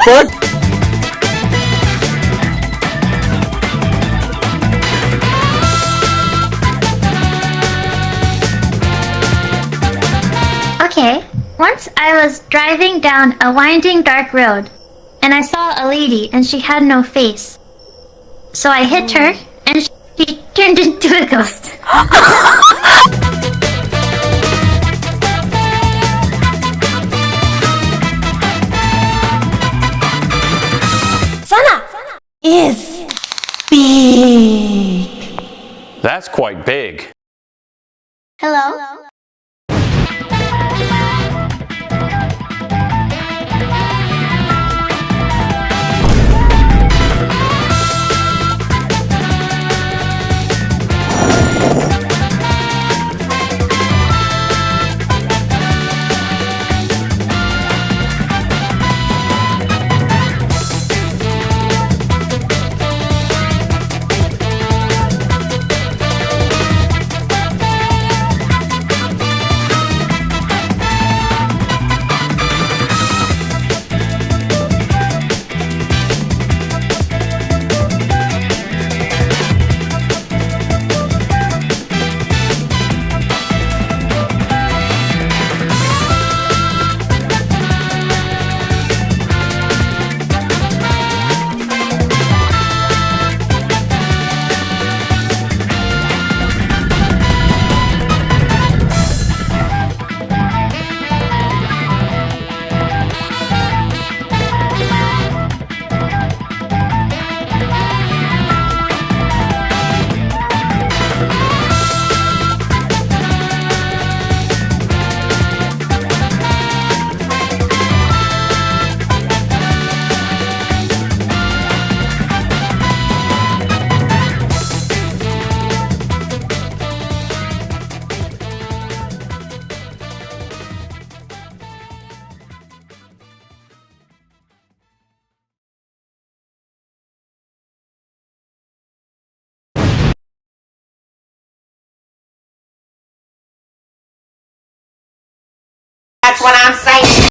fuck? Okay, once I was driving down a winding dark road, and I saw a lady and she had no face. So I hit her, and she turned into a ghost. Sana is big. That's quite big. Hello? That's what I'm saying.